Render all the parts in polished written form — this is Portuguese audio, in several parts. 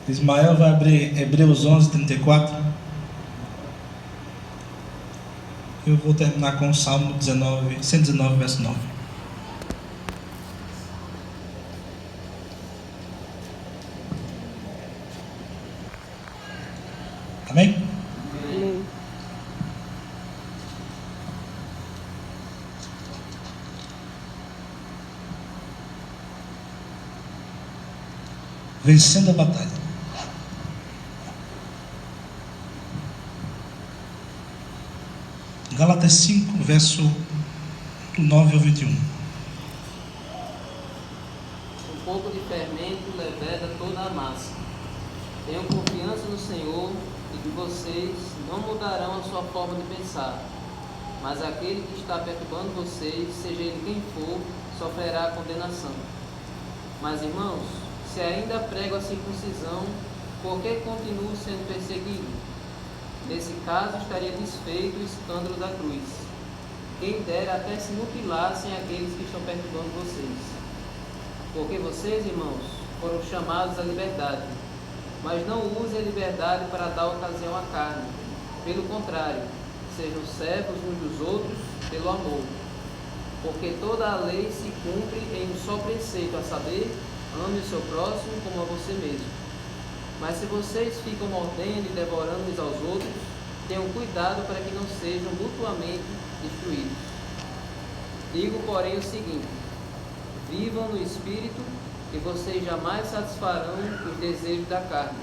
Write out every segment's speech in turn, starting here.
Ismael vai abrir Hebreus 11:34. Eu vou terminar com o Salmo 119, verso 9. Amém? Amém. Vencendo a batalha. Gálatas 5, verso 9 ao 21. Um pouco de fermento leveda toda a massa. Tenham confiança no Senhor e que vocês não mudarão a sua forma de pensar. Mas aquele que está perturbando vocês, seja ele quem for, sofrerá condenação. Mas, irmãos, se ainda prego a circuncisão, por que continuo sendo perseguido? Nesse caso estaria desfeito o escândalo da cruz. Quem dera até se mutilassem aqueles que estão perturbando vocês. Porque vocês, irmãos, foram chamados à liberdade. Mas não usem a liberdade para dar ocasião à carne. Pelo contrário, sejam servos uns dos outros pelo amor. Porque toda a lei se cumpre em um só preceito, a saber, ame o seu próximo como a você mesmo. Mas se vocês ficam mordendo e devorando uns aos outros, tenham cuidado para que não sejam mutuamente destruídos. Digo, porém, o seguinte: vivam no Espírito, e vocês jamais satisfarão os desejos da carne.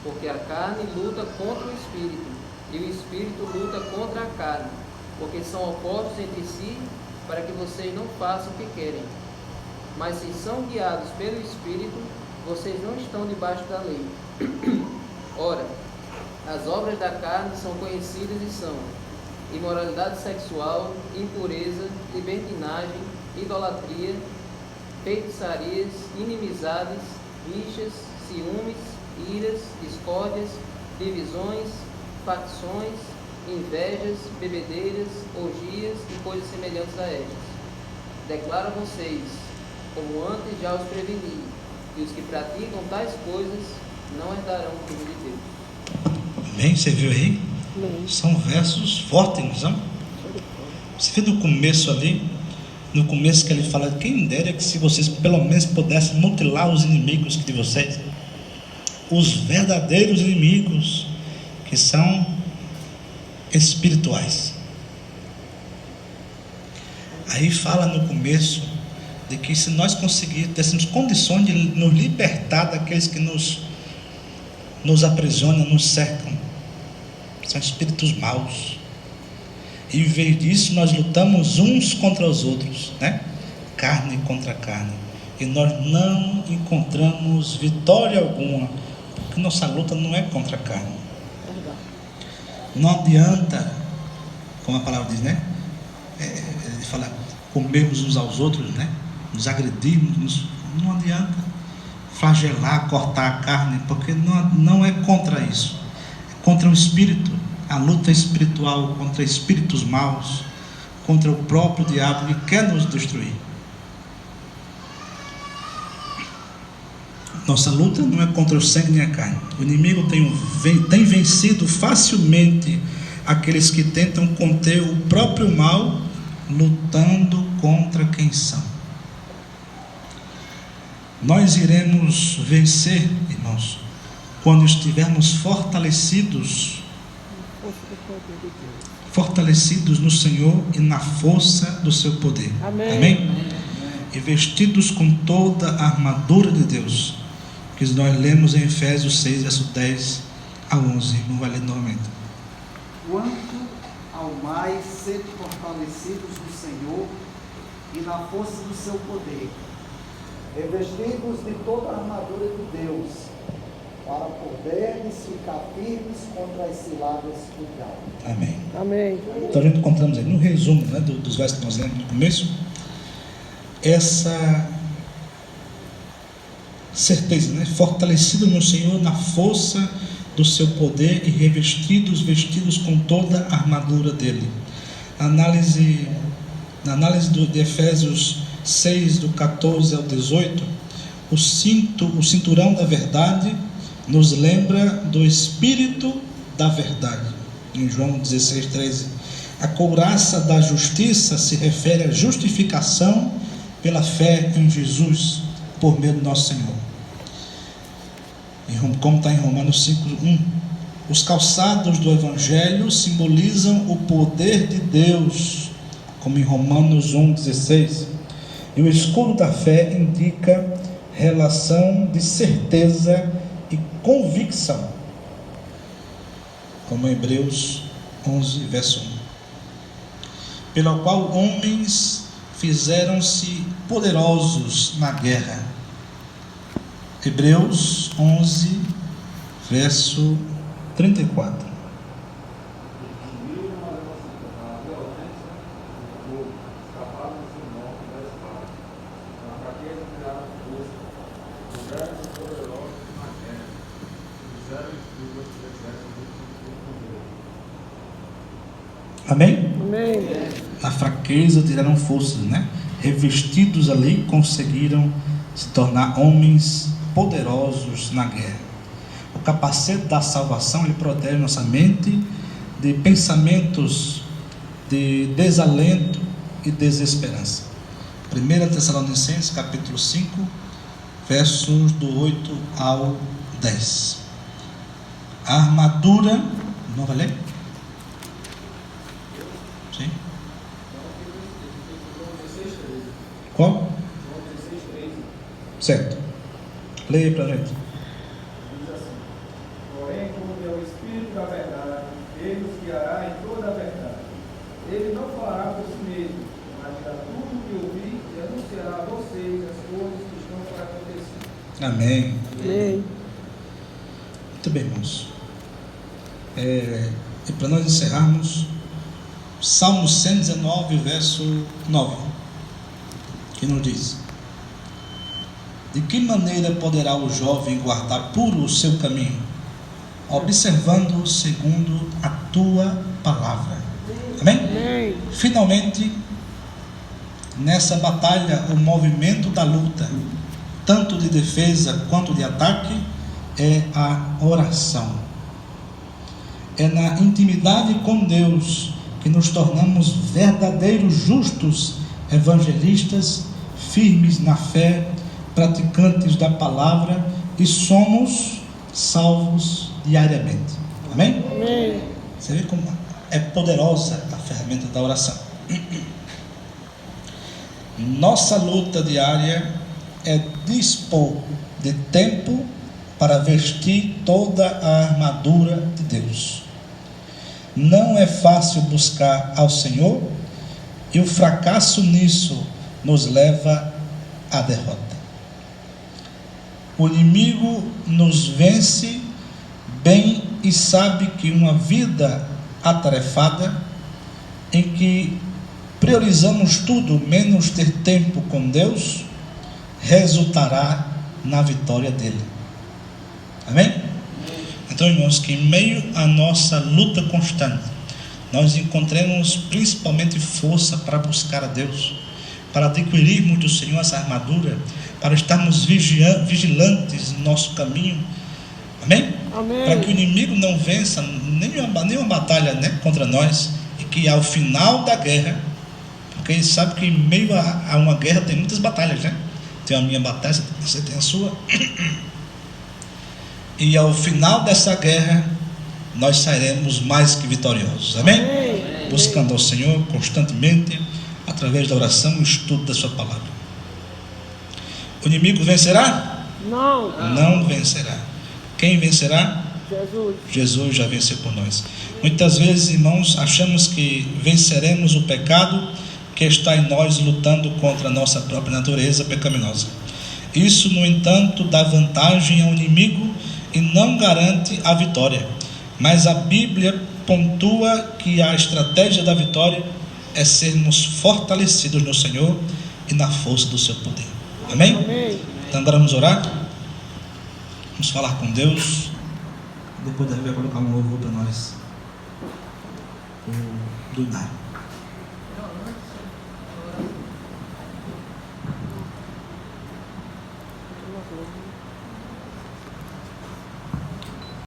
Porque a carne luta contra o Espírito, e o Espírito luta contra a carne, porque são opostos entre si, para que vocês não façam o que querem. Mas se são guiados pelo Espírito, vocês não estão debaixo da lei. Ora, as obras da carne são conhecidas e são: imoralidade sexual, impureza, libertinagem, idolatria, feitiçarias, inimizades, rixas, ciúmes, iras, discórdias, divisões, facções, invejas, bebedeiras, orgias e coisas semelhantes a estas. Declaro a vocês, como antes já os preveni, que os que praticam tais coisas não herdarão o reino de Deus. Amém? Você viu aí? Amém. São versos fortes, não? Você vê no começo ali, no começo que ele fala: quem dera que se vocês pelo menos pudessem mutilar os inimigos de vocês, os verdadeiros inimigos, que são espirituais. Aí fala no começo de que se nós tivéssemos condições de nos libertar daqueles que nos aprisionam, nos cercam, são espíritos maus. E em vez disso nós lutamos uns contra os outros, né? Carne contra carne, e nós não encontramos vitória alguma, porque nossa luta não é contra a carne. Não adianta, como a palavra diz, né? Ele fala, comermos uns aos outros, né? Nos agredirmos, não adianta flagelar, cortar a carne, porque não é contra isso, é contra o espírito. A luta espiritual contra espíritos maus, contra o próprio diabo que quer nos destruir. Nossa luta não é contra o sangue nem a carne. O inimigo tem vencido facilmente aqueles que tentam conter o próprio mal, lutando contra quem são. Nós iremos vencer, irmãos, quando estivermos fortalecidos no Senhor e na força do seu poder. Amém. Amém? E vestidos com toda a armadura de Deus, que nós lemos em Efésios 6, verso 10 a 11. Não vai ler novamente. Quanto ao mais sede fortalecidos no Senhor e na força do seu poder, revestidos de toda a armadura de Deus, para poderdes ficar firmes contra as ciladas do diabo. Amém. Amém. Então a gente encontramos aí no resumo, né, dos versos que nós lemos no começo, essa certeza, né? Fortalecido no Senhor, na força do seu poder e vestidos com toda a armadura dele. Na análise de Efésios 6, do 14 ao 18, o cinturão da verdade nos lembra do Espírito da verdade. Em João 16:13, a couraça da justiça se refere à justificação pela fé em Jesus, por meio do nosso Senhor. Como está em Romanos 5:1, os calçados do Evangelho simbolizam o poder de Deus, como em Romanos 1:16, e o escudo da fé indica relação de certeza e convicção, como em Hebreus 11:1, pelo qual homens fizeram-se poderosos na guerra. Hebreus 11, verso 34. Amém? Amém. Na fraqueza tiraram forças, né? Revestidos ali, conseguiram se tornar homens poderosos na guerra. O capacete da salvação, ele protege nossa mente de pensamentos de desalento e desesperança. 1 Tessalonicenses capítulo 5, versos do 8 ao 10. A armadura, não vai ler? Sim. Qual? Certo. Leia para a gente. Diz assim: porém, como é o Espírito da verdade, ele nos guiará em toda a verdade. Ele não falará por si mesmo, mas dirá tudo o que ouvir e anunciará a vocês as coisas que estão para acontecer. Amém. Amém. Muito bem, irmãos. E para nós encerrarmos, Salmo 119, verso 9, que nos diz: de que maneira poderá o jovem guardar puro o seu caminho? Observando segundo a tua palavra. Amém? Amém. Finalmente, nessa batalha, o movimento da luta, tanto de defesa quanto de ataque, é a oração. É na intimidade com Deus que nos tornamos verdadeiros justos evangelistas, firmes na fé, praticantes da palavra, e somos salvos diariamente. Amém? Amém. Você vê como é poderosa a ferramenta da oração. Nossa luta diária é dispor de tempo para vestir toda a armadura de Deus. Não é fácil buscar ao Senhor, e o fracasso nisso nos leva à derrota. O inimigo nos vence bem e sabe que uma vida atarefada, em que priorizamos tudo menos ter tempo com Deus, resultará na vitória dele. Amém? Então, irmãos, que em meio à nossa luta constante, nós encontremos principalmente força para buscar a Deus, para adquirirmos do Senhor essa armadura, para estarmos vigilantes no nosso caminho. Amém? Amém. Para que o inimigo não vença nenhuma batalha, né, contra nós, e que ao final da guerra, porque ele sabe que em meio a uma guerra tem muitas batalhas, né? Tem a minha batalha, você tem a sua. E ao final dessa guerra, nós sairemos mais que vitoriosos. Amém? Amém. Buscando ao Senhor constantemente, através da oração e estudo da sua palavra. O inimigo vencerá? Não. Não vencerá. Quem vencerá? Jesus. Jesus já venceu por nós. Muitas vezes, irmãos, achamos que venceremos o pecado que está em nós, lutando contra a nossa própria natureza pecaminosa. Isso, no entanto, dá vantagem ao inimigo e não garante a vitória. Mas a Bíblia pontua que a estratégia da vitória é sermos fortalecidos no Senhor e na força do seu poder. Amém? Amém. Então agora vamos orar. Vamos falar com Deus. Depois ele vai colocar um louvor para nós. O do Dar.